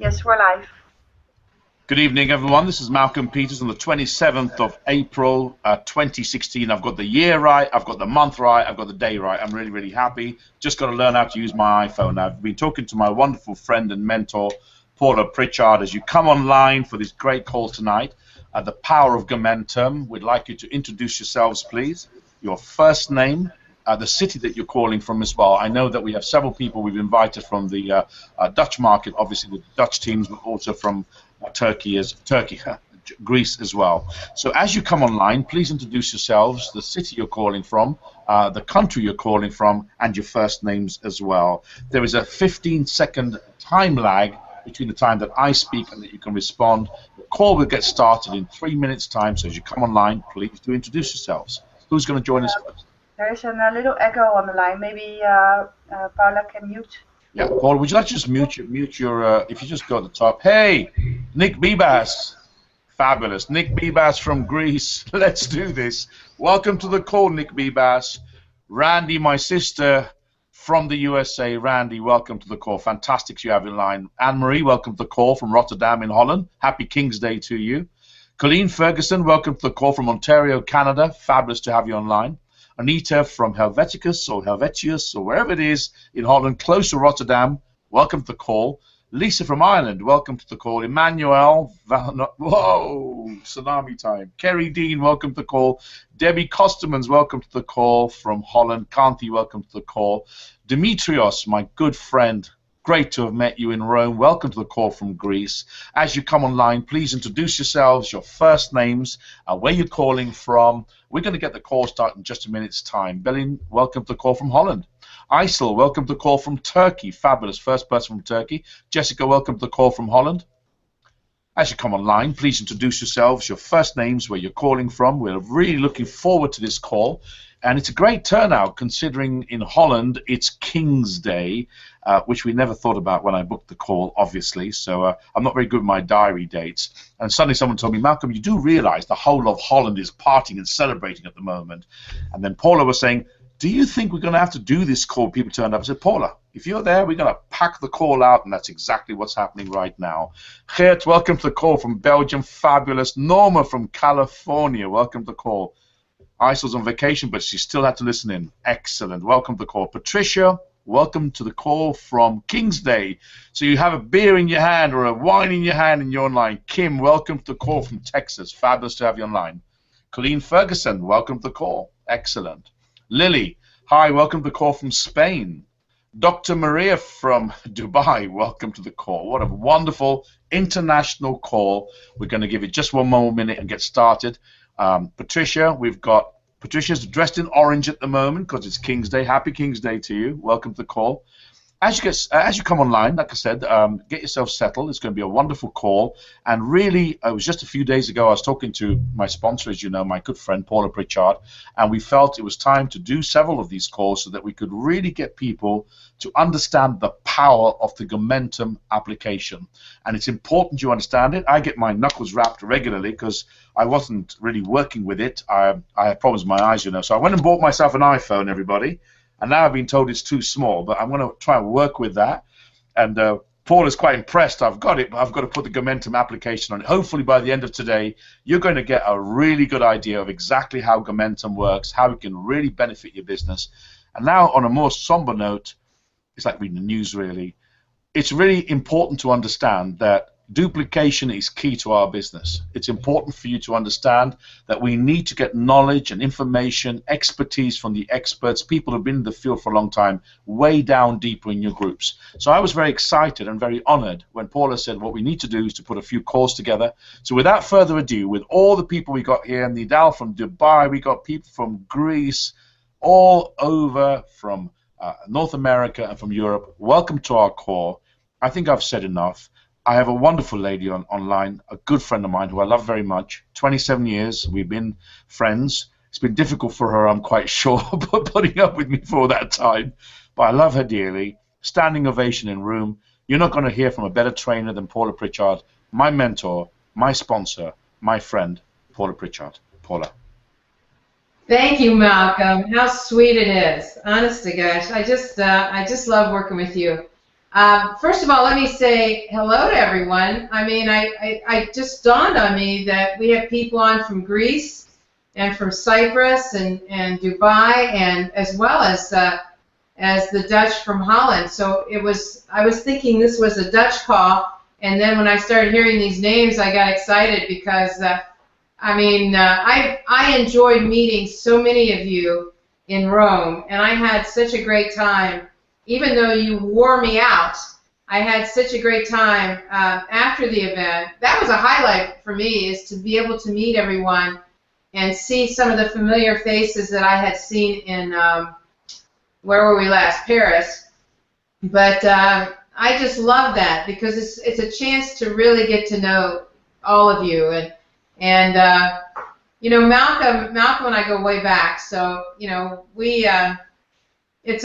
Yes, we're live. Good evening, everyone. This is Malcolm Peters on the 27th of April, 2016. I've got the year right, I've got the month right, I've got the day right. I'm really, really happy. Just got to learn how to use my iPhone. I've been talking to my wonderful friend and mentor, Paula Pritchard, as you come online for this great call tonight. The power of Gomentum. We'd like you to introduce yourselves, please. Your first name, the city that you're calling from as well. I know that we have several people we've invited from the Dutch market, obviously the Dutch teams, but also from Turkey, Greece as well. So as you come online, please introduce yourselves, the city you're calling from, the country you're calling from, and your first names as well. There is a 15-second time lag between the time that I speak and that you can respond. The call will get started in 3 minutes' time, so as you come online, please do introduce yourselves. Who's going to join us first? There's a little echo on the line. Maybe Paula can mute. Yeah, Paul, would you like to just mute your if you just go to the top. Hey, Nick Bibas. Fabulous. Nick Bibas from Greece. Let's do this. Welcome to the call, Nick Bibas. Randy, my sister from the USA. Randy, welcome to the call. Fantastic you have in line. Anne-Marie, welcome to the call from Rotterdam in Holland. Happy King's Day to you. Colleen Ferguson, welcome to the call from Ontario, Canada. Fabulous to have you online. Anita from Helveticus or Helvetius or wherever it is in Holland, close to Rotterdam, welcome to the call. Lisa from Ireland, welcome to the call. Emmanuel, whoa, tsunami time. Kerry Dean, welcome to the call. Debbie Kostermans, welcome to the call from Holland. Kanti, welcome to the call. Dimitrios, my good friend, great to have met you in Rome. Welcome to the call from Greece. As you come online, please introduce yourselves, your first names, where you're calling from. We're going to get the call started in just a minute's time. Belin, welcome to the call from Holland. Isel, welcome to the call from Turkey. Fabulous, first person from Turkey. Jessica, welcome to the call from Holland. As you come online, please introduce yourselves, your first names, where you're calling from. We're really looking forward to this call. And it's a great turnout considering in Holland it's King's Day, which we never thought about when I booked the call, obviously. So I'm not very good with my diary dates. And suddenly someone told me, Malcolm, you do realize the whole of Holland is partying and celebrating at the moment. And then Paula was saying, do you think we're going to have to do this call? People turned up. I said, Paula, if you're there, we're going to pack the call out, and that's exactly what's happening right now. Geert, welcome to the call from Belgium. Fabulous. Norma from California, welcome to the call. Isel's on vacation, but she still had to listen in. Excellent. Welcome to the call. Patricia, welcome to the call from King's Day. So you have a beer in your hand or a wine in your hand and you're online. Kim, welcome to the call from Texas. Fabulous to have you online. Colleen Ferguson, welcome to the call. Excellent. Lily, hi, welcome to the call from Spain. Dr. Maria from Dubai, welcome to the call. What a wonderful international call. We're going to give it just one more minute and get started. Patricia, Patricia's dressed in orange at the moment because it's King's Day. Happy King's Day to you. Welcome to the call. As you come online, like I said, get yourself settled. It's going to be a wonderful call. And really, it was just a few days ago, I was talking to my sponsor, as you know, my good friend, Paula Pritchard, and we felt it was time to do several of these calls so that we could really get people to understand the power of the Gomentum application. And it's important you understand it. I get my knuckles wrapped regularly because I wasn't really working with it. I had problems with my eyes, you know. So I went and bought myself an iPhone, everybody. And now I've been told it's too small, but I'm going to try and work with that. And Paul is quite impressed. I've got it, but I've got to put the Gomentum application on it. Hopefully by the end of today, you're going to get a really good idea of exactly how Gomentum works, how it can really benefit your business. And now on a more somber note, it's like reading the news really. It's really important to understand that duplication is key to our business. It's important for you to understand that we need to get knowledge and information, expertise from the experts, people who've been in the field for a long time, way down deeper in your groups. So I was very excited and very honored when Paula said what we need to do is to put a few calls together. So without further ado, with all the people we got here, Nidal from Dubai, we got people from Greece, all over from North America and from Europe, welcome to our call. I think I've said enough. I have a wonderful lady online, a good friend of mine who I love very much. 27 years, we've been friends. It's been difficult for her, I'm quite sure, putting up with me for that time. But I love her dearly. Standing ovation in room. You're not going to hear from a better trainer than Paula Pritchard, my mentor, my sponsor, my friend, Paula Pritchard. Paula. Thank you, Malcolm. How sweet it is. Honest to gosh, I just love working with you. First of all, let me say hello to everyone. I mean, I just dawned on me that we have people on from Greece and from Cyprus and Dubai, and as well as the Dutch from Holland. So I was thinking this was a Dutch call, and then when I started hearing these names, I got excited because I enjoyed meeting so many of you in Rome, and I had such a great time. Even though you wore me out, I had such a great time after the event. That was a highlight for me, is to be able to meet everyone and see some of the familiar faces that I had seen in, where were we last? Paris. But I just love that because it's a chance to really get to know all of you. And Malcolm and I go way back, so we he's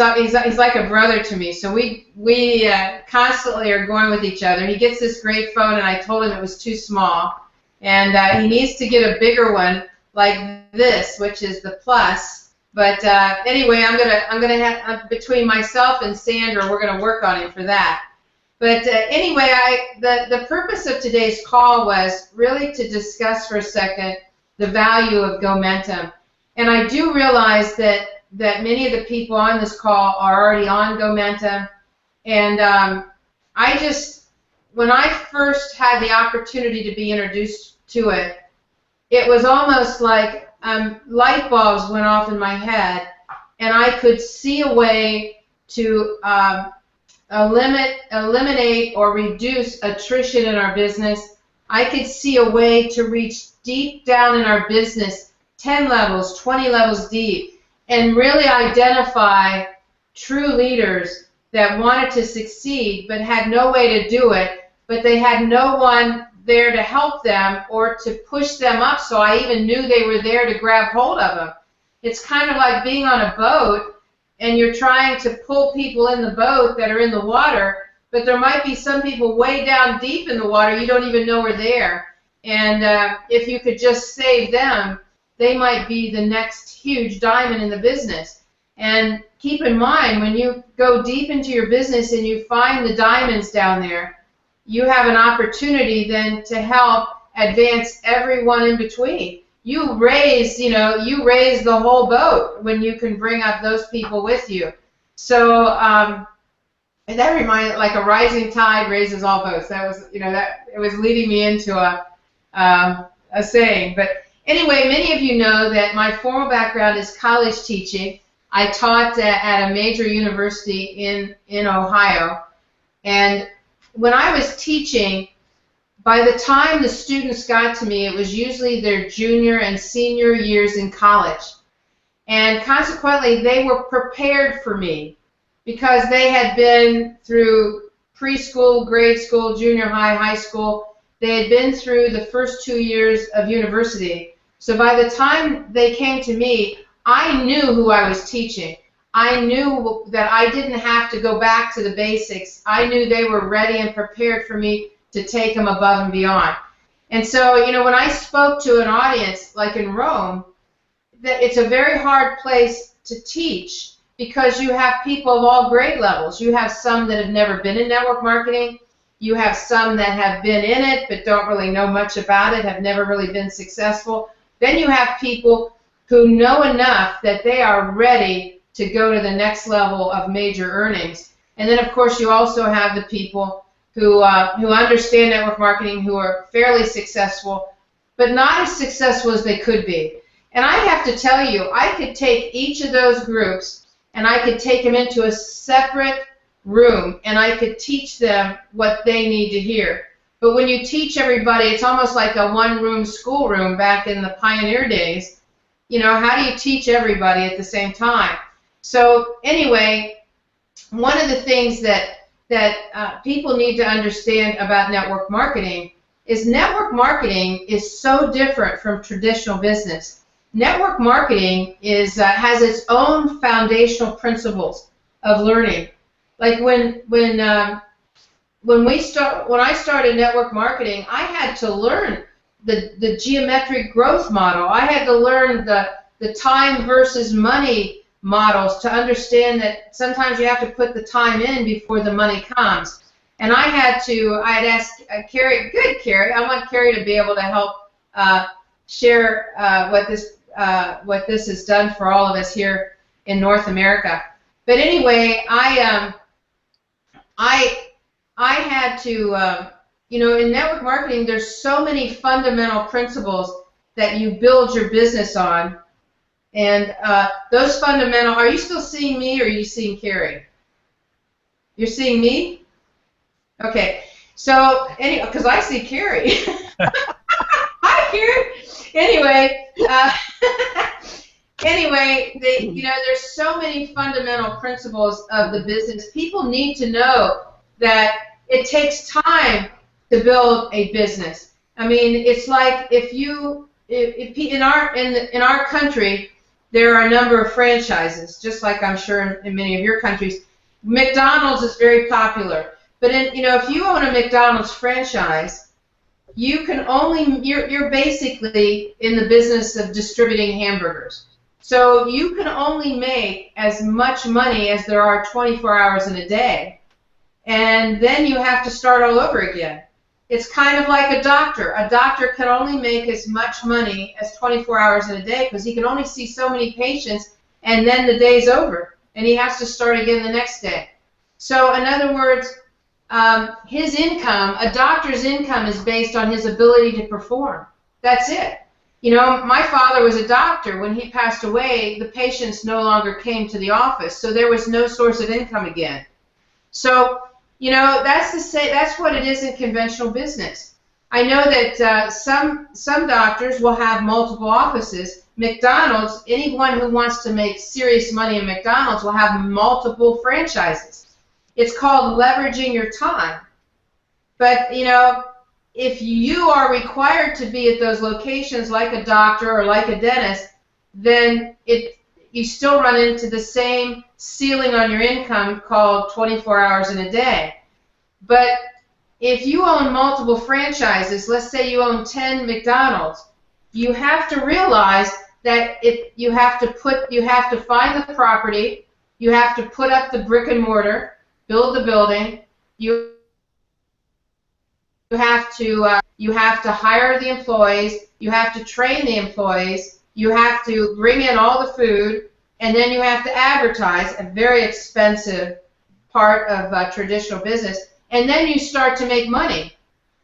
like a brother to me. So we constantly are going with each other. He gets this great phone, and I told him it was too small, and he needs to get a bigger one like this, which is the Plus. But anyway, I'm gonna have, between myself and Sandra, we're gonna work on him for that. But anyway, the purpose of today's call was really to discuss for a second the value of Gomentum. And I do realize that many of the people on this call are already on Gomentum. And when I first had the opportunity to be introduced to it, it was almost like light bulbs went off in my head, and I could see a way to eliminate or reduce attrition in our business. I could see a way to reach deep down in our business, 10 levels, 20 levels deep, and really identify true leaders that wanted to succeed but had no way to do it, but they had no one there to help them or to push them up, so I even knew they were there to grab hold of them. It's kind of like being on a boat and you're trying to pull people in the boat that are in the water, but there might be some people way down deep in the water you don't even know are there. And if you could just save them, they might be the next huge diamond in the business. And keep in mind, when you go deep into your business and you find the diamonds down there, you have an opportunity then to help advance everyone in between. You raise the whole boat when you can bring up those people with you. So and that reminded, like a rising tide raises all boats. That was, it was leading me into a saying. But anyway, many of you know that my formal background is college teaching. I taught at a major university in Ohio, and when I was teaching, by the time the students got to me, it was usually their junior and senior years in college. And consequently, they were prepared for me because they had been through preschool, grade school, junior high, high school. They had been through the first 2 years of university. So by the time they came to me, I knew who I was teaching. I knew that I didn't have to go back to the basics. I knew they were ready and prepared for me to take them above and beyond. And so, when I spoke to an audience, like in Rome, that it's a very hard place to teach because you have people of all grade levels. You have some that have never been in network marketing. You have some that have been in it but don't really know much about it, have never really been successful. Then you have people who know enough that they are ready to go to the next level of major earnings. And then, of course, you also have the people who understand network marketing, who are fairly successful, but not as successful as they could be. And I have to tell you, I could take each of those groups and I could take them into a separate room and I could teach them what they need to hear. But when you teach everybody, it's almost like a one-room schoolroom back in the pioneer days. How do you teach everybody at the same time? So anyway, one of the things that people need to understand about network marketing is network marketing is so different from traditional business. Network marketing has its own foundational principles of learning. Like when I started network marketing, I had to learn the geometric growth model. I had to learn the time versus money models to understand that sometimes you have to put the time in before the money comes. And I had asked Carrie, good Carrie, I want Carrie to be able to help share what this has done for all of us here in North America. But anyway, I had to, in network marketing, there's so many fundamental principles that you build your business on. And those fundamental, are you still seeing me or are you seeing Carrie? You're seeing me? Okay. So, anyway, because I see Carrie. Hi, Carrie. Anyway, there's so many fundamental principles of the business. People need to know that it takes time to build a business. I mean, it's like if in our country, there are a number of franchises, just like I'm sure in many of your countries. McDonald's is very popular, but if you own a McDonald's franchise, you're basically in the business of distributing hamburgers. So you can only make as much money as there are 24 hours in a day, and then you have to start all over again. It's kind of like a doctor. A doctor can only make as much money as 24 hours in a day because he can only see so many patients, and then the day's over, and he has to start again the next day. So in other words, his income, a doctor's income, is based on his ability to perform. That's it. My father was a doctor. When he passed away, the patients no longer came to the office, so there was no source of income again. So that's what it is in conventional business. I know that some doctors will have multiple offices. McDonald's, anyone who wants to make serious money in McDonald's will have multiple franchises. It's called leveraging your time. But, if you are required to be at those locations like a doctor or like a dentist, then you still run into the same ceiling on your income called 24 hours in a day. But if you own multiple franchises, let's say you own 10 McDonald's, you have to realize that you have to find the property, you have to put up the brick and mortar, build the building, you have to hire the employees, you have to train the employees, you have to bring in all the food, and then you have to advertise, a very expensive part of traditional business, and then you start to make money.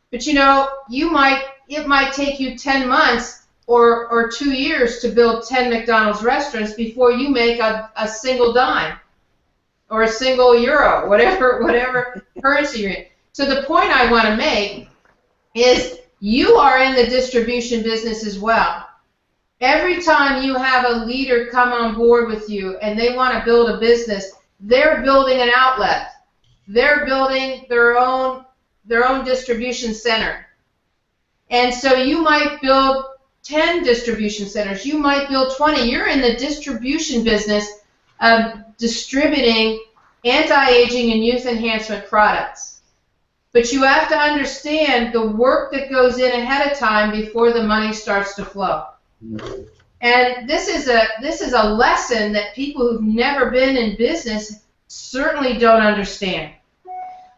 But it might take you 10 months or 2 years to build 10 McDonald's restaurants before you make a single dime or a single euro, whatever currency you're in. So the point I want to make is you are in the distribution business as well. Every time you have a leader come on board with you and they want to build a business, they're building an outlet. They're building their own distribution center. And so you might build 10 distribution centers. You might build 20. You're in the distribution business of distributing anti-aging and youth enhancement products. But you have to understand the work that goes in ahead of time before the money starts to flow. And this is a lesson that people who've never been in business certainly don't understand.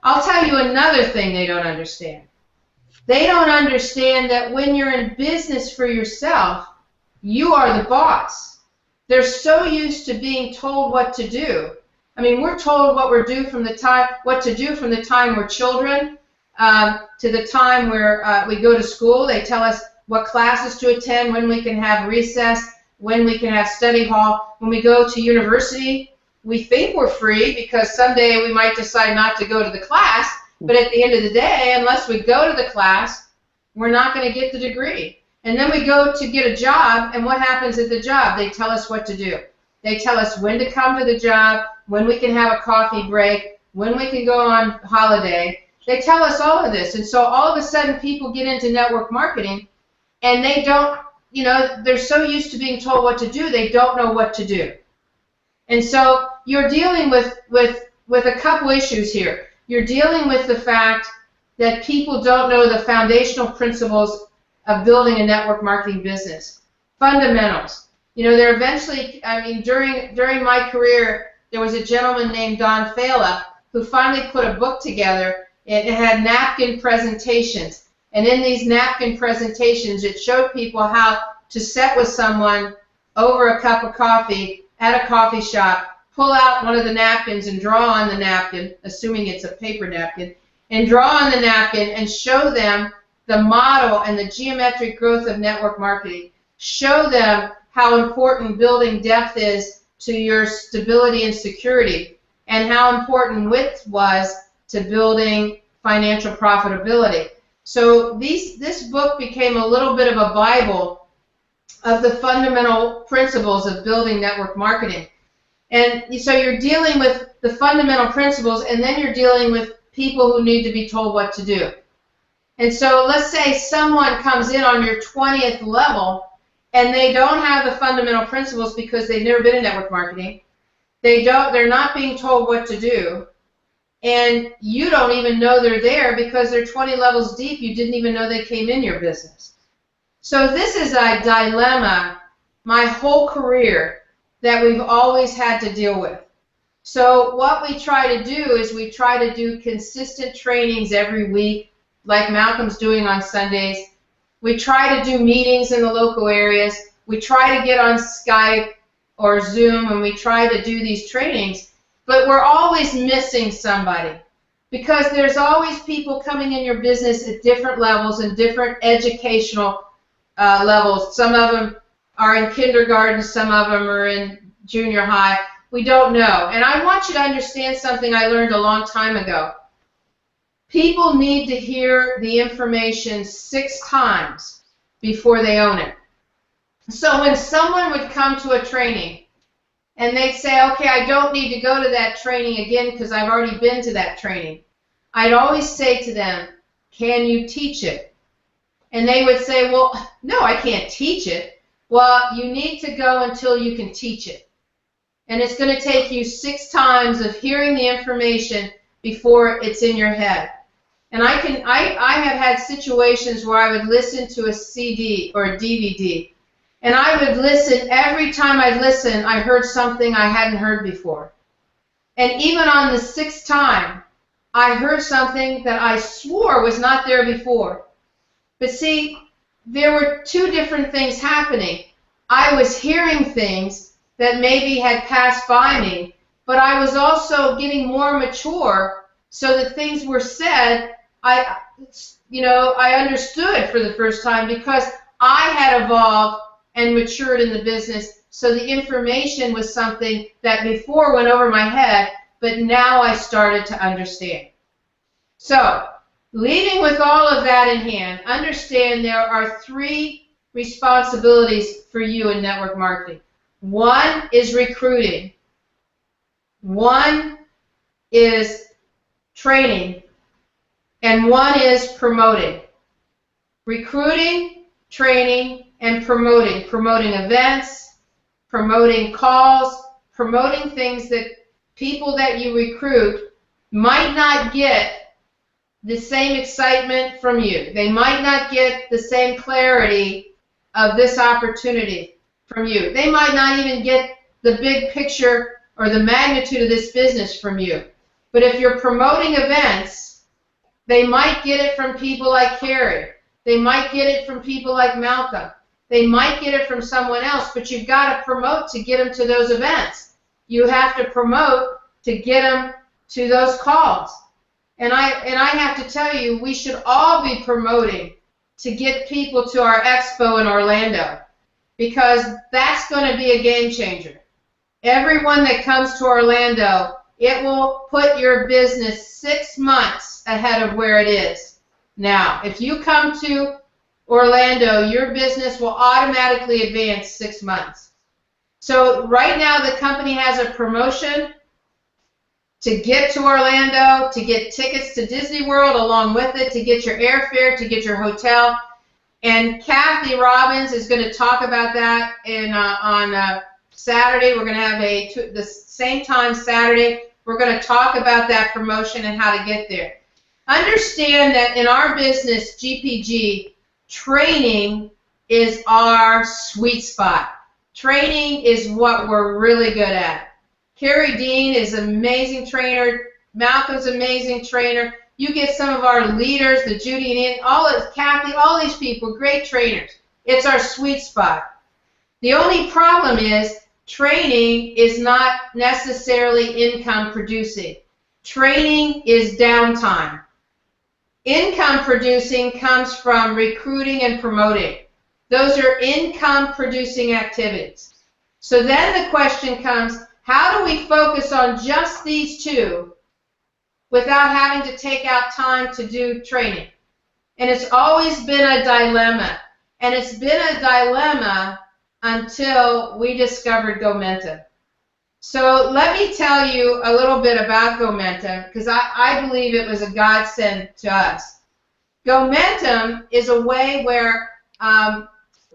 I'll tell you another thing they don't understand. They don't understand that when you're in business for yourself, you are the boss. They're so used to being told what to do. I mean, we're told what to do from the time we're children to the time where we go to school. They tell us what classes to attend, when we can have recess, when we can have study hall. When we go to university, we think we're free because someday we might decide not to go to the class, but at the end of the day, unless we go to the class, we're not going to get the degree. And then we go to get a job, and what happens at the job? They tell us what to do. They tell us when to come to the job, when we can have a coffee break, when we can go on holiday. They tell us all of this. And so all of a sudden people get into network marketing, and they don't, they're so used to being told what to do, they don't know what to do. And so you're dealing with a couple issues here. You're dealing with the fact that people don't know the foundational principles of building a network marketing business. Fundamentals. You know, there eventually, I mean, during my career, there was a gentleman named Don Paula who finally put a book together. It had napkin presentations. And in these napkin presentations, it showed people how to sit with someone over a cup of coffee at a coffee shop, pull out one of the napkins and draw on the napkin, assuming it's a paper napkin, and draw on the napkin and show them the model and the geometric growth of network marketing. Show them how important building depth is to your stability and security, and how important width was to building financial profitability. So this book became a little bit of a Bible of the fundamental principles of building network marketing. And so you're dealing with the fundamental principles, and then you're dealing with people who need to be told what to do. And so let's say someone comes in on your 20th level, and they don't have the fundamental principles because they've never been in network marketing. They're not being told what to do, and you don't even know they're there because they're 20 levels deep. You didn't even know they came in your business. So this is a dilemma my whole career that we've always had to deal with. So what we try to do is we try to do consistent trainings every week, like Malcolm's doing on Sundays. We try to do meetings in the local areas. We try to get on Skype or Zoom, and we try to do these trainings, but we're always missing somebody because there's always people coming in your business at different levels and different educational levels. Some of them are in kindergarten, some of them are in junior high. We don't know. And I want you to understand something I learned a long time ago. People need to hear the information 6 times before they own it. So when someone would come to a training and they'd say, okay, I don't need to go to that training again because I've already been to that training, I'd always say to them, can you teach it? And they would say, well, no, I can't teach it. Well, you need to go until you can teach it. And it's going to take you 6 times of hearing the information before it's in your head. And I have had situations where I would listen to a CD or a DVD, and I would listen. Every time I'd listen, I heard something I hadn't heard before. And even on the 6th time, I heard something that I swore was not there before. But see, there were 2 different things happening. I was hearing things that maybe had passed by me, but I was also getting more mature so that things were said I understood for the first time because I had evolved and matured in the business, so the information was something that before went over my head, but now I started to understand. So, leading with all of that in hand, understand there are 3 responsibilities for you in network marketing. 1 is recruiting. 1 is training. And 1 is promoting. Recruiting, training, and promoting. Promoting events, promoting calls, promoting things that people that you recruit might not get the same excitement from you. They might not get the same clarity of this opportunity from you. They might not even get the big picture or the magnitude of this business from you. But if you're promoting events, they might get it from people like Carrie. They might get it from people like Malcolm. They might get it from someone else, but you've got to promote to get them to those events. You have to promote to get them to those calls. And I have to tell you, we should all be promoting to get people to our expo in Orlando, because that's going to be a game changer. Everyone that comes to Orlando, it will put your business 6 months ahead of where it is now. If you come to Orlando, your business will automatically advance 6 months. So right now the company has a promotion to get to Orlando, to get tickets to Disney World along with it, to get your airfare, to get your hotel. And Kathy Robbins is going to talk about that on Saturday. We're going to have the same time Saturday. We're going to talk about that promotion and how to get there. Understand that in our business, GPG, training is our sweet spot. Training is what we're really good at. Carrie Dean is an amazing trainer. Malcolm's an amazing trainer. You get some of our leaders, the Judy and Ian, Kathy, all these people, great trainers. It's our sweet spot. The only problem is training is not necessarily income producing. Training is downtime. Income producing comes from recruiting and promoting. Those are income producing activities. So then the question comes, how do we focus on just these two without having to take out time to do training? And it's always been a dilemma. And it's been a dilemma until we discovered Gomentum. So let me tell you a little bit about Gomentum, because I believe it was a godsend to us. Gomentum is a way where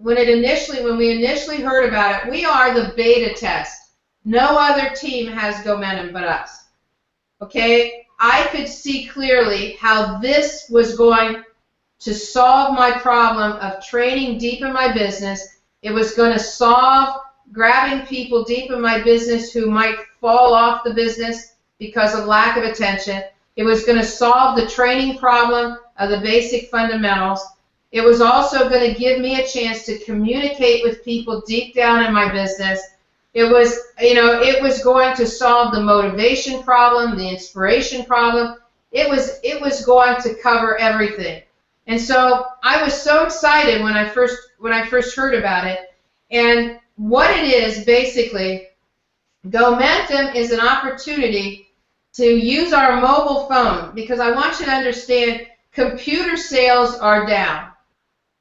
when we initially heard about it, we are the beta test. No other team has Gomentum but us. Okay? I could see clearly how this was going to solve my problem of training deep in my business. It was going to solve grabbing people deep in my business who might fall off the business because of lack of attention. It was going to solve the training problem of the basic fundamentals. It was also going to give me a chance to communicate with people deep down in my business. It was, it was going to solve the motivation problem, the inspiration problem. It was going to cover everything. And so I was so excited when I first heard about it. And what it is, basically, Gomentum is an opportunity to use our mobile phone, because I want you to understand computer sales are down.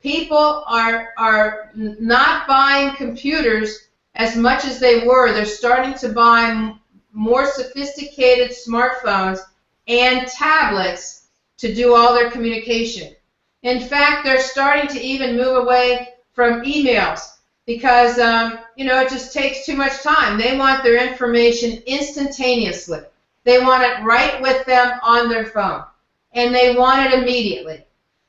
People are not buying computers as much as they were. They're starting to buy more sophisticated smartphones and tablets to do all their communication. In fact, they're starting to even move away from emails because, it just takes too much time. They want their information instantaneously. They want it right with them on their phone, and they want it immediately.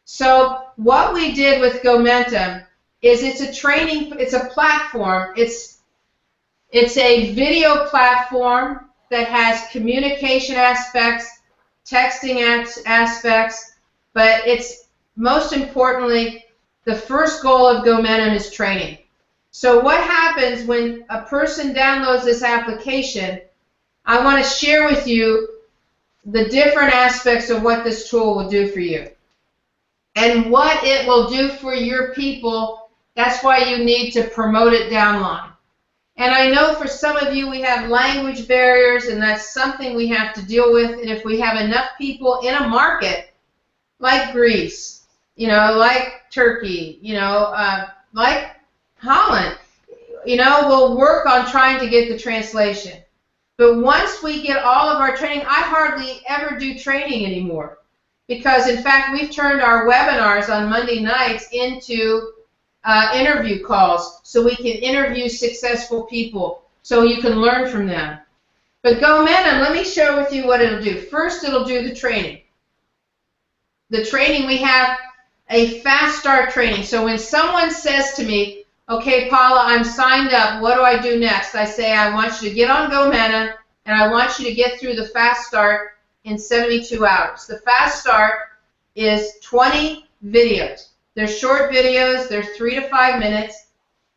So what we did with Gomentum is it's a platform. It's a video platform that has communication aspects, texting aspects, but it's most importantly, the first goal of Gomentum is training. So what happens when a person downloads this application, I want to share with you the different aspects of what this tool will do for you. And what it will do for your people, that's why you need to promote it downline. And I know for some of you we have language barriers, and that's something we have to deal with. And if we have enough people in a market like Greece, like Turkey, like Holland, we'll work on trying to get the translation. But once we get all of our training, I hardly ever do training anymore. Because, in fact, we've turned our webinars on Monday nights into interview calls so we can interview successful people so you can learn from them. But Gomentum, let me share with you what it'll do. First, it'll do the training. The training, we have a fast start training. So when someone says to me, okay, Paula, I'm signed up, what do I do next? I say, I want you to get on Gomentum, and I want you to get through the fast start in 72 hours. The fast start is 20 videos. They're short videos. They're 3 to 5 minutes.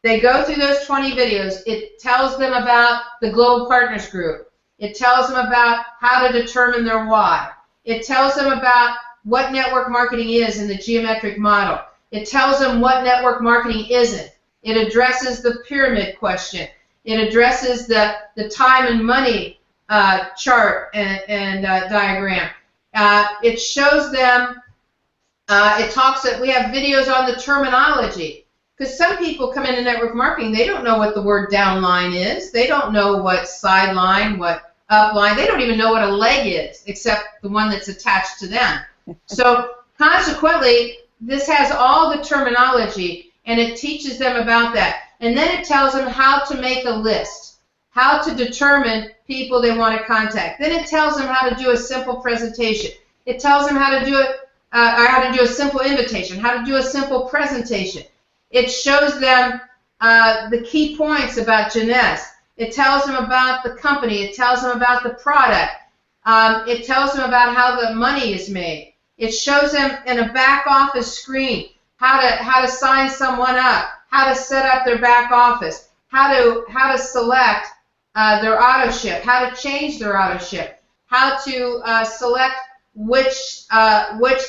They go through those 20 videos. It tells them about the Global Partners Group. It tells them about how to determine their why. It tells them about what network marketing is in the geometric model. It tells them what network marketing isn't. It addresses the pyramid question. It addresses the time and money chart and diagram. It shows them, it talks that we have videos on the terminology. Because some people come into network marketing, they don't know what the word downline is. They don't know what sideline, what upline. They don't even know what a leg is, except the one that's attached to them. So consequently, this has all the terminology, and it teaches them about that. And then it tells them how to make a list, how to determine people they want to contact. Then it tells them how to do a simple presentation. It tells them how to do it, or how to do a simple invitation, how to do a simple presentation. It shows them the key points about Jeunesse. It tells them about the company. It tells them about the product. It tells them about how the money is made. It shows them in a back office screen how to sign someone up, how to set up their back office, how to select their auto ship, how to change their auto ship, how to select which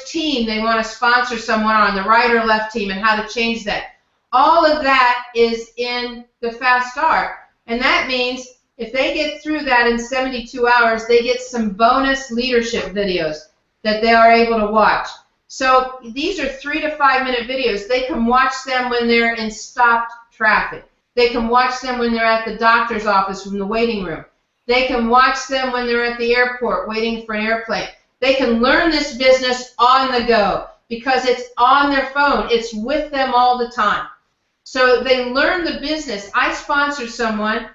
team they want to sponsor someone on, the right or left team, and how to change that. All of that is in the Fast Start, and that means if they get through that in 72 hours, they get some bonus leadership videos that they are able to watch. So these are 3 to 5 minute videos. They can watch them when they're in stopped traffic. They can watch them when they're at the doctor's office from the waiting room. They can watch them when they're at the airport waiting for an airplane. They can learn this business on the go because it's on their phone. It's with them all the time. So they learn the business. I sponsored someone,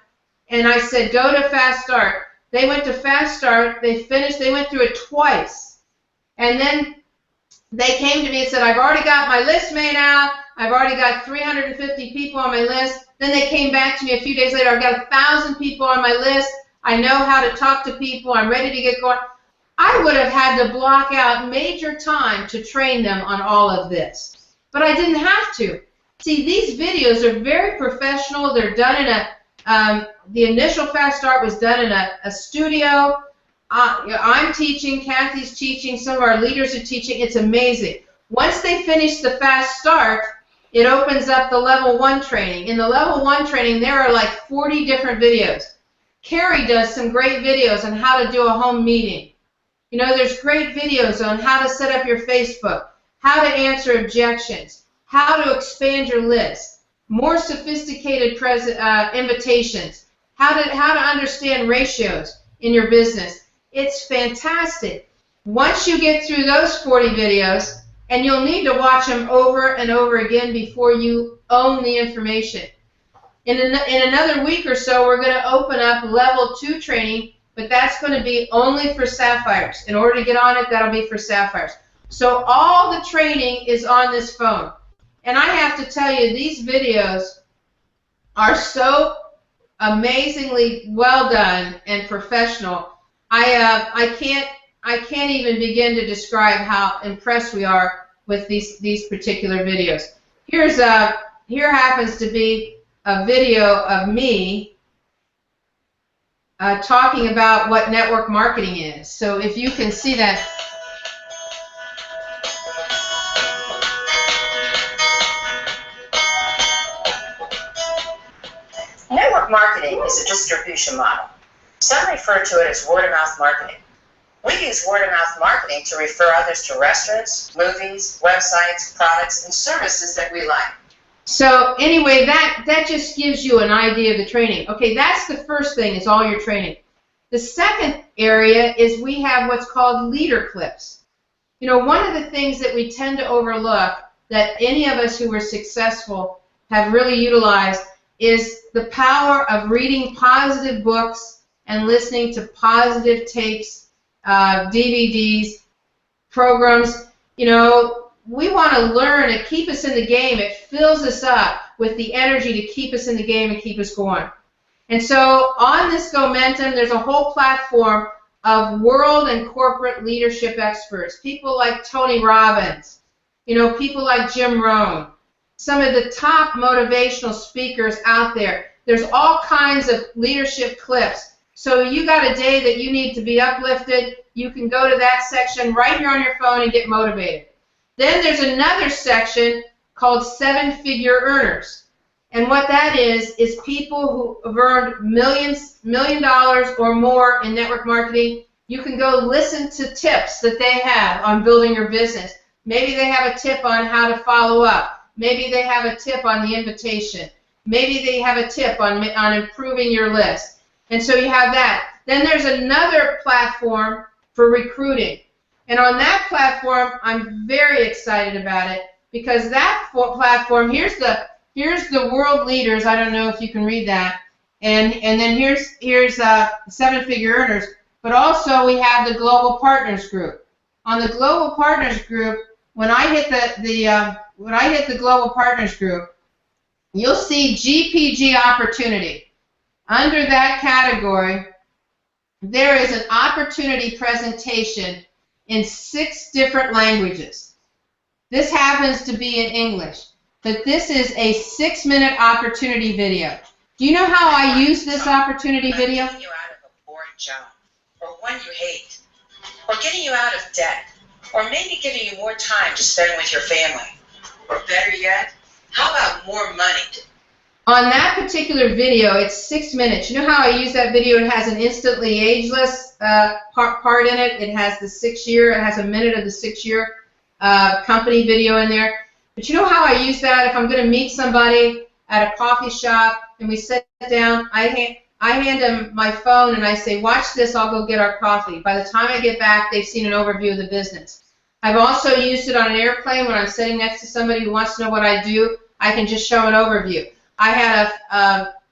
and I said, go to Fast Start. They went to Fast Start. They finished. They went through it twice. And then they came to me and said, I've already got my list made out. I've already got 350 people on my list. Then they came back to me a few days later. I've got 1,000 people on my list. I know how to talk to people. I'm ready to get going. I would have had to block out major time to train them on all of this. But I didn't have to. See, these videos are very professional. They're done in the initial Fast Start was done in a studio. I'm teaching, Kathy's teaching, some of our leaders are teaching. It's amazing. Once they finish the Fast Start, it opens up the Level 1 training. In the Level 1 training, there are like 40 different videos. Carrie does some great videos on how to do a home meeting. You know, there's great videos on how to set up your Facebook, how to answer objections, how to expand your list, more sophisticated invitations, how to understand ratios in your business. It's fantastic. Once you get through those 40 videos, and you'll need to watch them over and over again before you own the information. In another week or so, we're going to open up Level 2 training, but that's going to be only for Sapphires. In order to get on it, that'll be for Sapphires. So all the training is on this phone. And I have to tell you, these videos are so amazingly well done and professional. I can't even begin to describe how impressed we are with these particular videos. Here happens to be a video of me talking about what network marketing is. So if you can see that. Network marketing is a distribution model. Some refer to it as word-of-mouth marketing. We use word-of-mouth marketing to refer others to restaurants, movies, websites, products, and services that we like. So anyway, that just gives you an idea of the training. Okay, that's the first thing, is all your training. The second area is we have what's called leader clips. You know, one of the things that we tend to overlook that any of us who were successful have really utilized is the power of reading positive books and listening to positive tapes, DVDs, programs. You know, we want to learn and keep us in the game. It fills us up with the energy to keep us in the game and keep us going. And so on this Gomentum, there's a whole platform of world and corporate leadership experts, people like Tony Robbins, you know, people like Jim Rohn, some of the top motivational speakers out there. There's all kinds of leadership clips. So you got a day that you need to be uplifted, you can go to that section right here on your phone and get motivated. Then there's another section called 7-Figure Earners. And what that is people who have earned $1 million or more in network marketing. You can go listen to tips that they have on building your business. Maybe they have a tip on how to follow up. Maybe they have a tip on the invitation. Maybe they have a tip on improving your list. And so you have that. Then there's another platform for recruiting. And on that platform, I'm very excited about it because that platform, here's the world leaders. I don't know if you can read that. And then here's 7-Figure Earners. But also we have the Global Partners Group. On the Global Partners Group, when I hit the Global Partners Group, you'll see GPG opportunity. Under that category, there is an opportunity presentation in 6 different languages. This happens to be in English, but this is a 6-minute opportunity video. Do you know how I use this opportunity video? Getting you out of a boring job, or one you hate, or getting you out of debt, or maybe giving you more time to spend with your family. Or better yet, how about more money? On that particular video, it's 6 minutes. You know how I use that video? It has an instantly ageless part in it. It has the 6-year. It has a minute of the 6-year company video in there. But you know how I use that? If I'm going to meet somebody at a coffee shop and we sit down, I hand them my phone and I say, watch this, I'll go get our coffee. By the time I get back, they've seen an overview of the business. I've also used it on an airplane when I'm sitting next to somebody who wants to know what I do. I can just show an overview. I had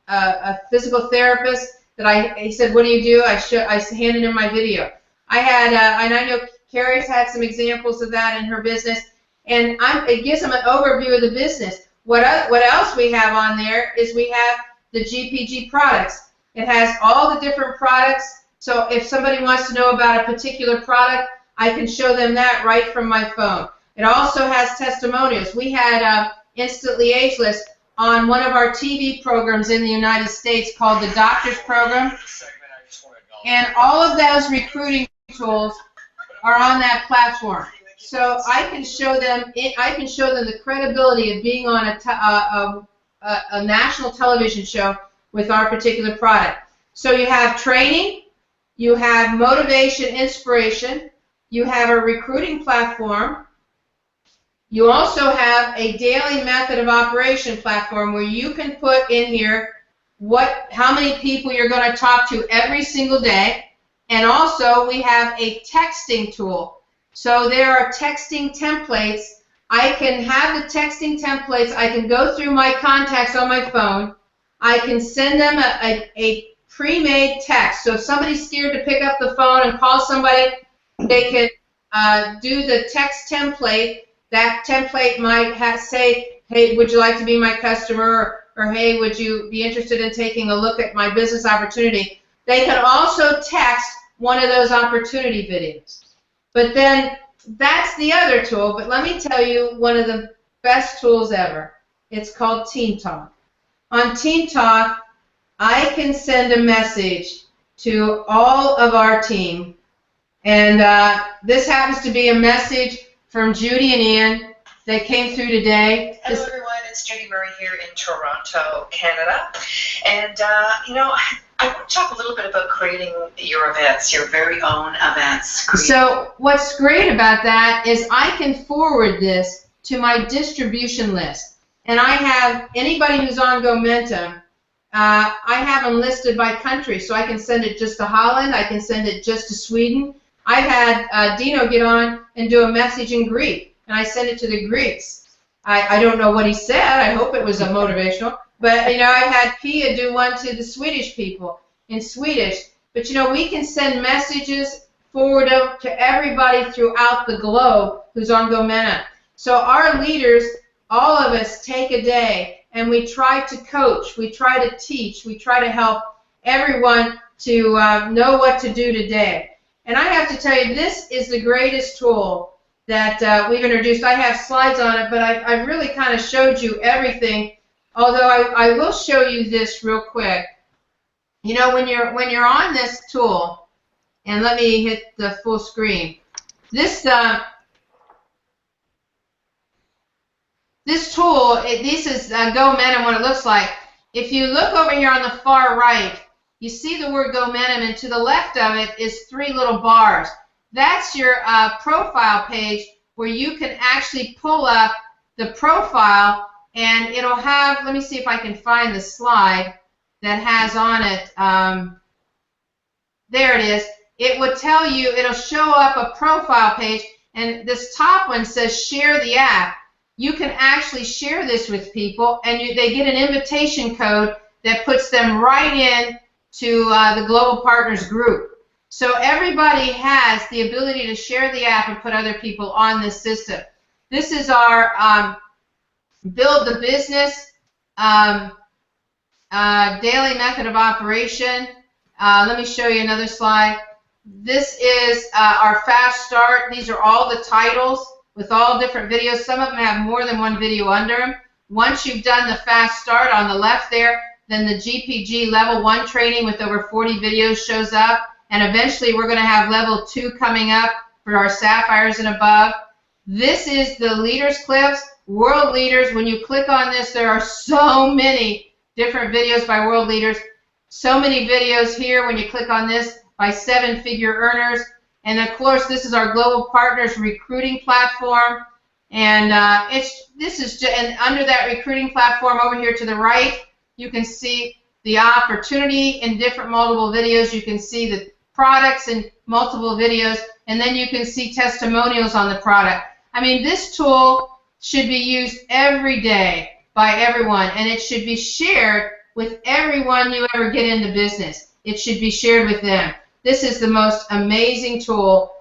a physical therapist that he said, what do you do? I handed him my video. And I know Carrie's had some examples of that in her business, and it gives them an overview of the business. What else we have on there is we have the GPG products. It has all the different products, so if somebody wants to know about a particular product, I can show them that right from my phone. It also has testimonials. We had Instantly Ageless on one of our TV programs in the United States called the Doctor's Program, and all of those recruiting tools are on that platform. So I can show them. The credibility of being on a national television show with our particular product. So you have training, you have motivation, inspiration, you have a recruiting platform. You also have a daily method of operation platform where you can put in here how many people you're going to talk to every single day. And also we have a texting tool. So there are texting templates. I can have the texting templates. I can go through my contacts on my phone. I can send them a pre-made text. So if somebody's scared to pick up the phone and call somebody, they can do the text template. That template might say, hey, would you like to be my customer? Or hey, would you be interested in taking a look at my business opportunity? They can also text one of those opportunity videos. But then that's the other tool. But let me tell you one of the best tools ever. It's called Team Talk. On Team Talk, I can send a message to all of our team. And this happens to be a message from Judy and Ian that came through today. Hello everyone, it's Judy Murray here in Toronto, Canada. And I want to talk a little bit about creating your events, your very own events. So what's great about that is I can forward this to my distribution list. And I have anybody who's on Gomentum, I have them listed by country. So I can send it just to Holland, I can send it just to Sweden. I've had Dino get on and do a message in Greek, and I sent it to the Greeks. I don't know what he said. I hope it was a motivational. But, I've had Pia do one to the Swedish people in Swedish. But, we can send messages, forward them to everybody throughout the globe who's on Gomentum. So our leaders, all of us, take a day, and we try to coach, we try to teach, we try to help everyone to know what to do today. And I have to tell you, this is the greatest tool that we've introduced. I have slides on it, but I've really kind of showed you everything. Although I will show you this real quick. When you're on this tool, and let me hit the full screen. This tool, this is Gomentum, what it looks like. If you look over here on the far right, you see the word Gomentum, and to the left of it is 3 little bars. That's your profile page where you can actually pull up the profile, and it'll have, let me see if I can find the slide that has on it. There it is. It would tell you, it'll show up a profile page, and this top one says share the app. You can actually share this with people, and they get an invitation code that puts them right in to the Global Partners group. So everybody has the ability to share the app and put other people on this system. This is our Build the Business daily method of operation. Let me show you another slide. This is our fast start. These are all the titles with all different videos. Some of them have more than one video under them. Once you've done the fast start on the left there, then the GPG level 1 training with over 40 videos shows up. And eventually we're going to have level 2 coming up for our sapphires and above. This is the leaders clips, world leaders. When you click on this, there are so many different videos by world leaders. So many videos here when you click on this by 7-figure earners. And of course, this is our global partners recruiting platform. And and under that recruiting platform over here to the right, you can see the opportunity in different multiple videos. You can see the products in multiple videos, and then you can see testimonials on the product. I mean, this tool should be used every day by everyone, and it should be shared with everyone you ever get into business. It should be shared with them. This is the most amazing tool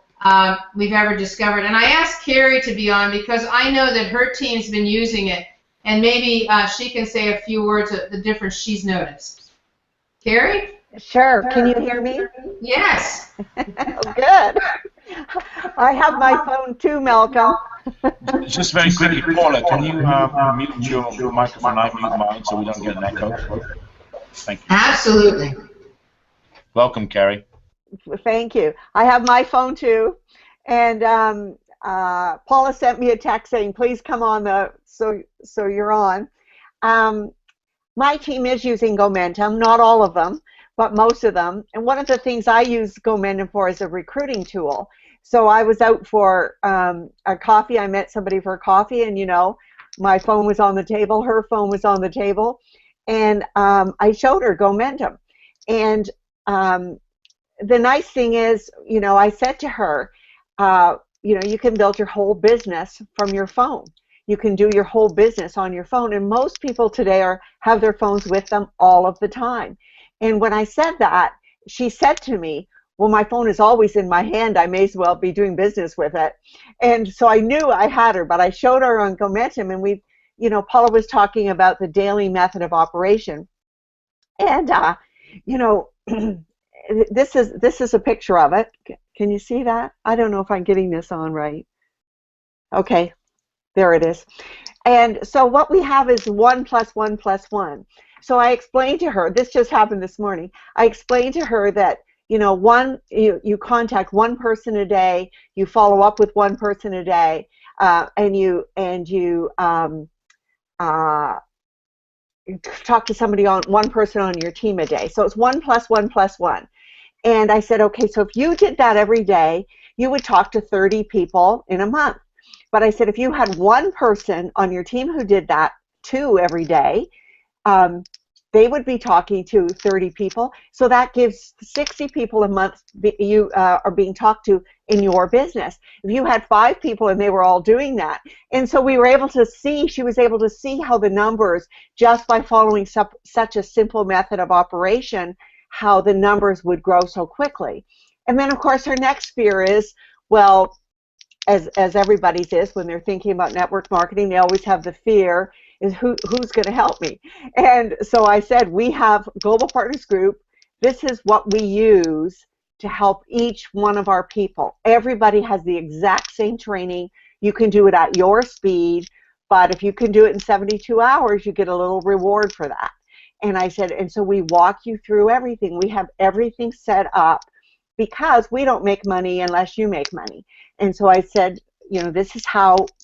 we've ever discovered. And I asked Carrie to be on because I know that her team's been using it, and maybe she can say a few words of the difference she's noticed. Carrie? Sure. Can you hear me? Yes. Oh, good. I have my phone too, Malcolm. Just very quickly, Paula, can you mute your microphone? I mute mine so we don't get an echo. Thank you. Absolutely. Welcome, Carrie. Thank you. I have my phone too, and Paula sent me a text saying, "Please come on so you're on." My team is using Gomentum, not all of them, but most of them. And one of the things I use Gomentum for is a recruiting tool. So I was out for a coffee. I met somebody for a coffee, and my phone was on the table. Her phone was on the table, and I showed her Gomentum, and the nice thing is, I said to her, you can build your whole business from your phone. You can do your whole business on your phone, and most people today have their phones with them all of the time. And when I said that, she said to me, well, my phone is always in my hand. I may as well be doing business with it. And so I knew I had her, but I showed her on Gomentum, and Paula was talking about the daily method of operation. And, this is a picture of it. Can you see that? I don't know if I'm getting this on right. Okay, there it is. And so what we have is 1 + 1 + 1. So I explained to her, this just happened this morning, I explained to her that you contact one person a day, you follow up with one person a day, and you talk to one person on your team a day. So it's 1 + 1 + 1. And I said, okay, so if you did that every day, you would talk to 30 people in a month. But I said, if you had one person on your team who did that too every day, they would be talking to 30 people. So that gives 60 people a month you are being talked to in your business. If you had 5 people and they were all doing that. And so we were able to see, she was able to see how the numbers, just by following such a simple method of operation, how the numbers would grow so quickly. And then, of course, her next fear is, well, as everybody's is when they're thinking about network marketing, they always have the fear is who's going to help me. And so I said, we have Global Partners Group. This is what we use to help each one of our people. Everybody has the exact same training. You can do it at your speed, but if you can do it in 72 hours, you get a little reward for that. And I said, and so we walk you through everything. We have everything set up because we don't make money unless you make money. And so I said, this is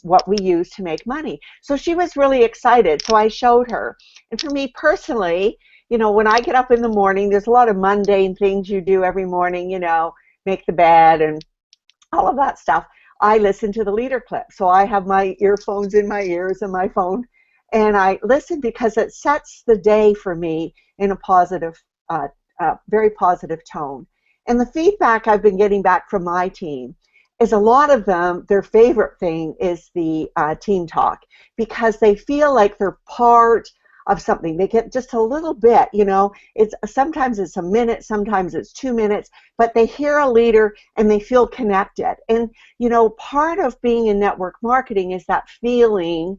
what we use to make money. So she was really excited. So I showed her. And for me personally, when I get up in the morning, there's a lot of mundane things you do every morning, make the bed and all of that stuff. I listen to the leader clip. So I have my earphones in my ears and my phone, and I listen because it sets the day for me in a positive, very positive tone. And the feedback I've been getting back from my team is a lot of them, their favorite thing is the team talk, because they feel like they're part of something. They get just a little bit, sometimes it's a minute, sometimes it's 2 minutes, but they hear a leader and they feel connected. And, part of being in network marketing is that feeling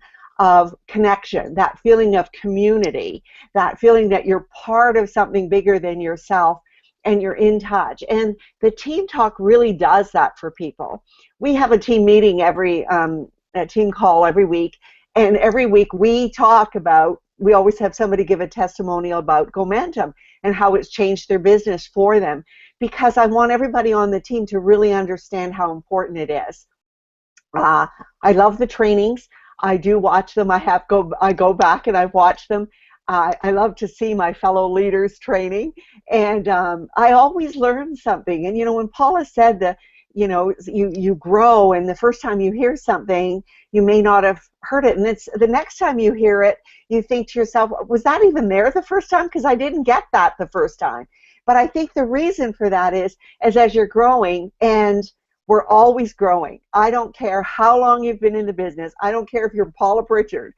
of connection, that feeling of community, that feeling that you're part of something bigger than yourself and you're in touch. And the team talk really does that for people. We have a team meeting a team call every week, and every week we talk about, we always have somebody give a testimonial about Gomentum and how it's changed their business for them, because I want everybody on the team to really understand how important it is. I love the trainings. I do watch them. I go back and I watch them. I love to see my fellow leaders training, and I always learn something. And when Paula said that, you grow, and the first time you hear something, you may not have heard it, and it's the next time you hear it, you think to yourself, was that even there the first time? Because I didn't get that the first time. But I think the reason for that is as you're growing, and we're always growing. I don't care how long you've been in the business. I don't care if you're Paula Pritchard.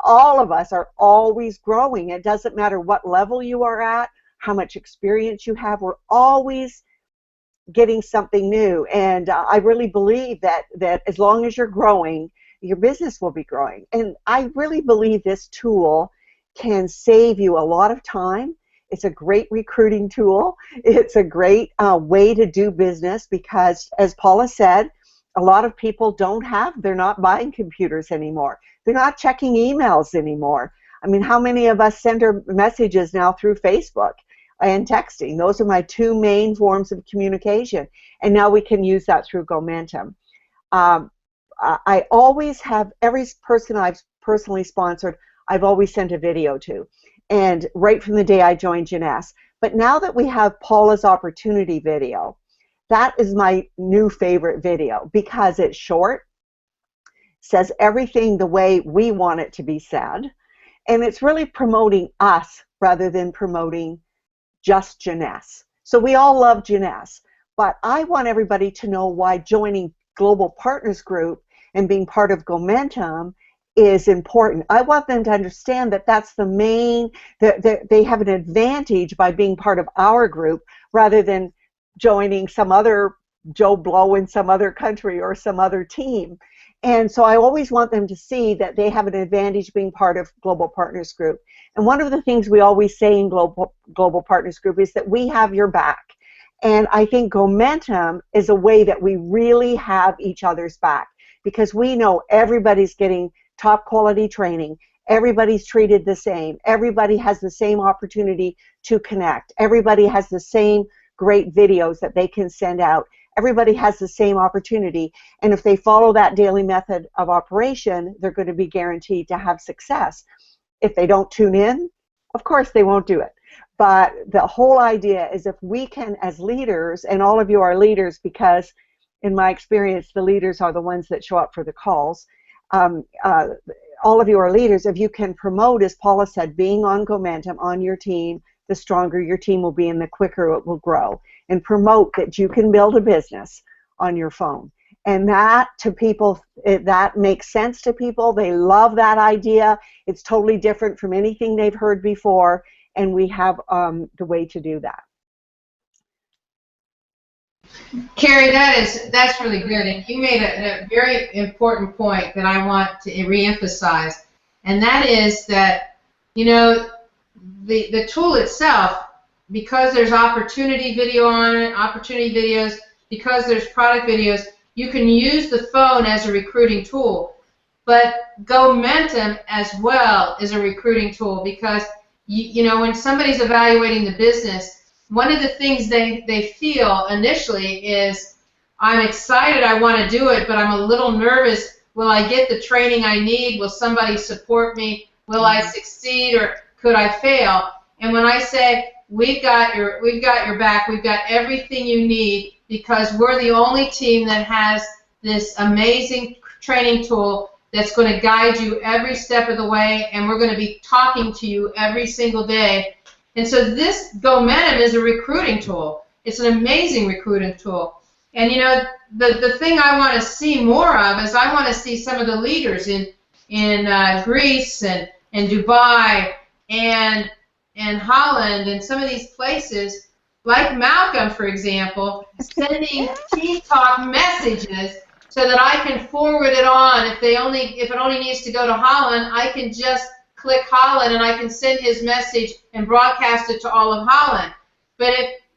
All of us are always growing. It doesn't matter what level you are at, how much experience you have. We're always getting something new. And I really believe that as long as you're growing, your business will be growing. And I really believe this tool can save you a lot of time. It's a great recruiting tool. It's a great way to do business, because, as Paula said, a lot of people they're not buying computers anymore. They're not checking emails anymore. I mean, how many of us send our messages now through Facebook and texting? Those are my two main forms of communication. And now we can use that through Gomentum. I always have, every person I've personally sponsored, I've always sent a video to. And right from the day I joined Jeunesse. But now that we have Paula's opportunity video, that is my new favorite video, because it's short, says everything the way we want it to be said, and it's really promoting us rather than promoting just Jeunesse. So we all love Jeunesse, but I want everybody to know why joining Global Partners Group and being part of Gomentum is important. I want them to understand that that's the main, that they have an advantage by being part of our group rather than joining some other Joe Blow in some other country or some other team. And so I always want them to see that they have an advantage being part of Global Partners Group. And one of the things we always say in Global Partners Group is that we have your back. And I think Gomentum is a way that we really have each other's back, because we know everybody's getting top quality training, everybody's treated the same, everybody has the same opportunity to connect, everybody has the same great videos that they can send out, everybody has the same opportunity, and if they follow that daily method of operation, they're going to be guaranteed to have success. If they don't tune in, of course they won't do it. But the whole idea is, if we can, as leaders, and all of you are leaders, because in my experience the leaders are the ones that show up for the calls, all of you are leaders. If you can promote, as Paula said, being on Gomentum, on your team, the stronger your team will be and the quicker it will grow. And promote that you can build a business on your phone. And that, to people, that makes sense to people. They love that idea. It's totally different from anything they've heard before, and we have the way to do that. Carrie, that's really good, and you made a very important point that I want to reemphasize, and that is that, the tool itself, because there's opportunity video on it, opportunity videos, because there's product videos, you can use the phone as a recruiting tool. But Gomentum as well is a recruiting tool, because when somebody's evaluating the business, one of the things they feel initially is, I'm excited, I want to do it, but I'm a little nervous. Will I get the training I need? Will somebody support me? Will I succeed, or could I fail? And when I say, we've got your back, we've got everything you need, because we're the only team that has this amazing training tool that's going to guide you every step of the way, and we're going to be talking to you every single day. And so this Gomentum is a recruiting tool. It's an amazing recruiting tool. And the thing I want to see more of is, I want to see some of the leaders in Greece and Dubai and Holland and some of these places, like Malcolm, for example, sending team talk messages so that I can forward it on. If it only needs to go to Holland, I can just click Holland and I can send his message and broadcast it to all of Holland. But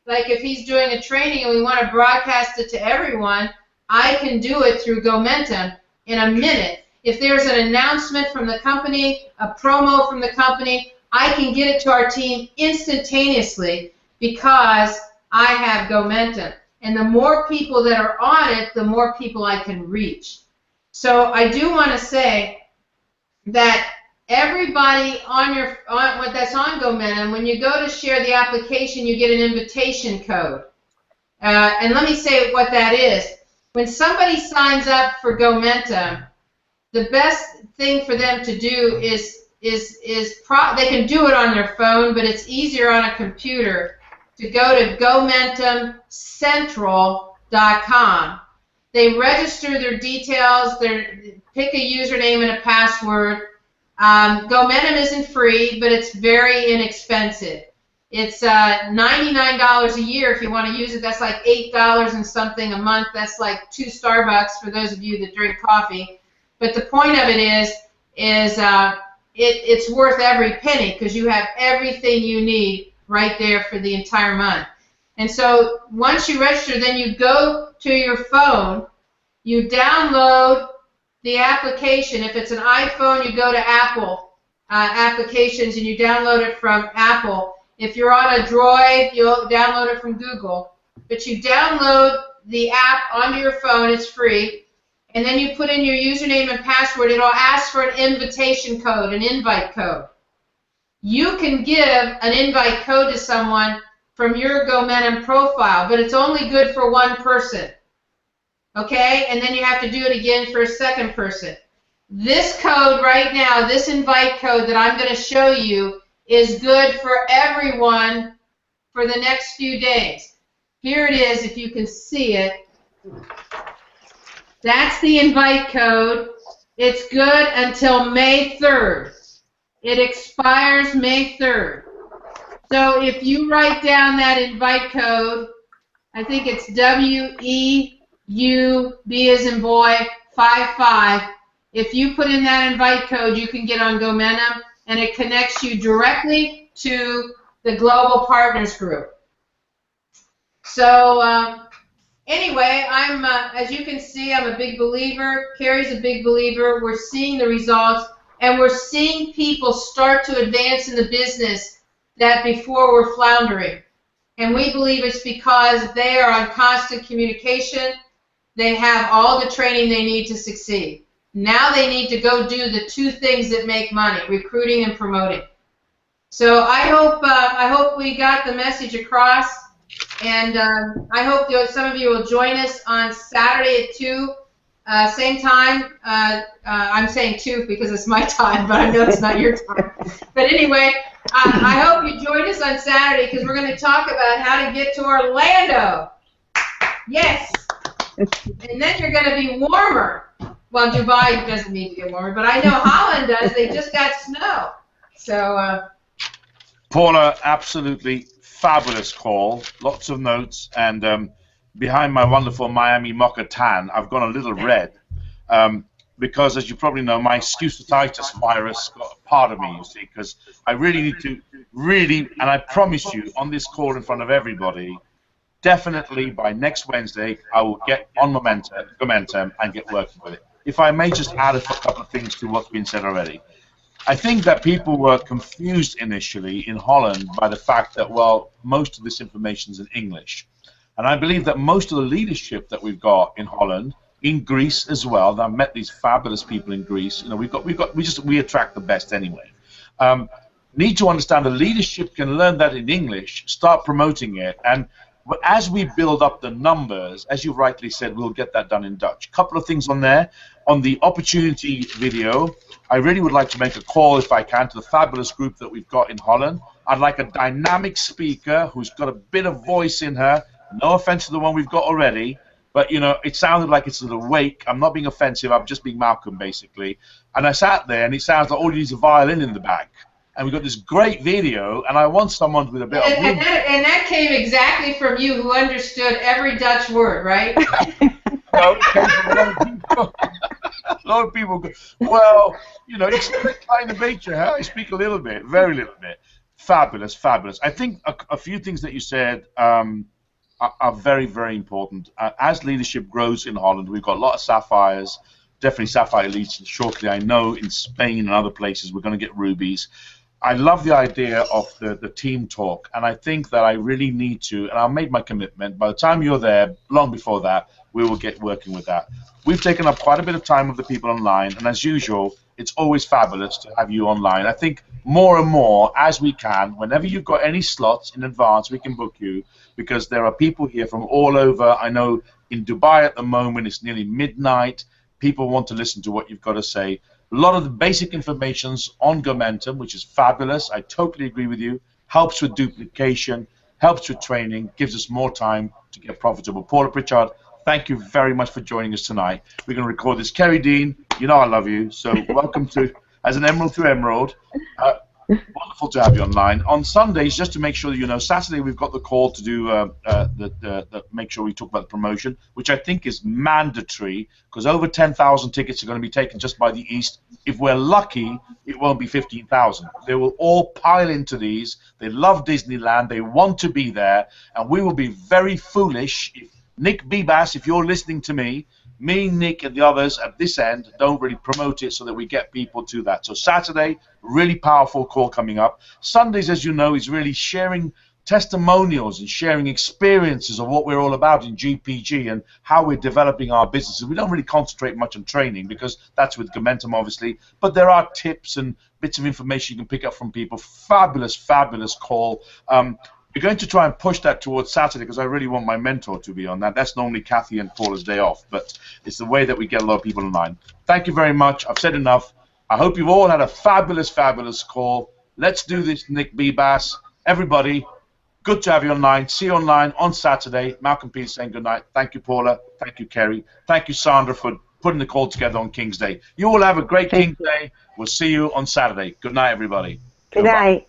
if he's doing a training and we want to broadcast it to everyone, I can do it through Gomentum in a minute. If there's an announcement from the company, a promo from the company, I can get it to our team instantaneously because I have Gomentum. And the more people that are on it, the more people I can reach. So I do want to say that everybody that's on Gomentum, when you go to share the application, you get an invitation code. And let me say what that is. When somebody signs up for Gomentum, the best thing for them to do is they can do it on their phone, but it's easier on a computer to go to GomentumCentral.com. They register their details, pick a username and a password. Gomentum isn't free, but it's very inexpensive. It's $99 a year if you want to use it. That's like $8 and something a month. That's like 2 Starbucks for those of you that drink coffee. But the point of it is it's worth every penny because you have everything you need right there for the entire month. And so once you register, then you go to your phone, you download the application. If it's an iPhone, you go to Apple applications and you download it from Apple. If you're on a Droid, you'll download it from Google. But you download the app onto your phone, it's free, and then you put in your username and password. It'll ask for an invitation code, an invite code. You can give an invite code to someone from your Gomentum profile, but it's only good for one person. Okay? And then you have to do it again for a second person. This code right now, this invite code that I'm going to show you, is good for everyone for the next few days. Here it is, if you can see it. That's the invite code. It's good until May 3rd. It expires May 3rd. So if you write down that invite code, I think it's WEU, B as in boy, 55. If you put in that invite code, you can get on Gomentum, and it connects you directly to the Global Partners Group. So anyway, as you can see, I'm a big believer. Carrie's a big believer. We're seeing the results, and we're seeing people start to advance in the business that before were floundering. And we believe it's because they are on constant communication. They have all the training they need to succeed. Now they need to go do the 2 things that make money, recruiting and promoting. So I hope we got the message across, and I hope some of you will join us on Saturday at 2, same time. I'm saying 2 because it's my time, but I know it's not your time. But anyway, I hope you join us on Saturday because we're going to talk about how to get to Orlando. Yes. And then you're going to be warmer. Well, Dubai doesn't need to get warmer, but I know Holland does. They just got snow. So, Paula, absolutely fabulous call. Lots of notes, and behind my wonderful Miami Mocha tan, I've gone a little red because, as you probably know, my scusitis virus got a part of me, you see, because I really need to, and I promise you, on this call in front of everybody, definitely by next Wednesday, I will get on Gomentum and get working with it. If I may just add a couple of things to what's been said already. I think that people were confused initially in Holland by the fact that, well, most of this information is in English. And I believe that most of the leadership that we've got in Holland, in Greece as well, I've met these fabulous people in Greece, you know, we attract the best anyway. Need to understand the leadership can learn that in English, start promoting it, and as we build up the numbers, as you rightly said, we'll get that done in Dutch. Couple of things on there. On the opportunity video, I really would like to make a call, if I can, to the fabulous group that we've got in Holland. I'd like a dynamic speaker who's got a bit of voice in her. No offense to the one we've got already, but, you know, it sounded like it's a wake. I'm not being offensive. I'm just being Malcolm, basically. And I sat there, and it sounds like all you need is a violin in the back. And we've got this great video, and I want someone with a bit of... And that came exactly from you, who understood every Dutch word, right? No, it came from a lot of people. A lot of people go, well, you know, it's kind of nature. Huh? I speak a little bit, very little bit. Fabulous, fabulous. I think a few things that you said are very, very important. As leadership grows in Holland, we've got a lot of sapphires, definitely sapphire elites. Shortly, I know in Spain and other places we're going to get rubies. I love the idea of the team talk, and I think that I really need to, and I'll make my commitment, by the time you're there, long before that, we will get working with that. We've taken up quite a bit of time with the people online, and as usual, it's always fabulous to have you online. I think more and more, as we can, whenever you've got any slots in advance, we can book you, because there are people here from all over. I know in Dubai at the moment, it's nearly midnight. People want to listen to what you've got to say. A lot of the basic information's on Gomentum, which is fabulous. I totally agree with you. Helps with duplication, helps with training, gives us more time to get profitable. Paula Pritchard, thank you very much for joining us tonight. We're going to record this. Kerry Dean, you know I love you, so welcome to As an Emerald to Emerald. Wonderful to have you online. On Sundays, just to make sure that you know, Saturday we've got the call to do make sure we talk about the promotion, which I think is mandatory, because over 10,000 tickets are going to be taken just by the East. If we're lucky, it won't be 15,000. They will all pile into these. They love Disneyland. They want to be there, and we will be very foolish if Nick Bebas, if you're listening to me, Nick, and the others at this end don't really promote it so that we get people to that. So Saturday, really powerful call coming up. Sundays, as you know, is really sharing testimonials and sharing experiences of what we're all about in GPG and how we're developing our businesses. We don't really concentrate much on training because that's with Gomentum, obviously, but there are tips and bits of information you can pick up from people. Fabulous, fabulous call. We're going to try and push that towards Saturday because I really want my mentor to be on that. That's normally Kathy and Paula's day off, but it's the way that we get a lot of people online. Thank you very much. I've said enough. I hope you've all had a fabulous, fabulous call. Let's do this, Nick Bebas. Everybody, good to have you online. See you online on Saturday. Malcolm Peter saying good night. Thank you, Paula. Thank you, Kerry. Thank you, Sandra, for putting the call together on King's Day. You all have a great King's Day. We'll see you on Saturday. Good night, everybody. Good night.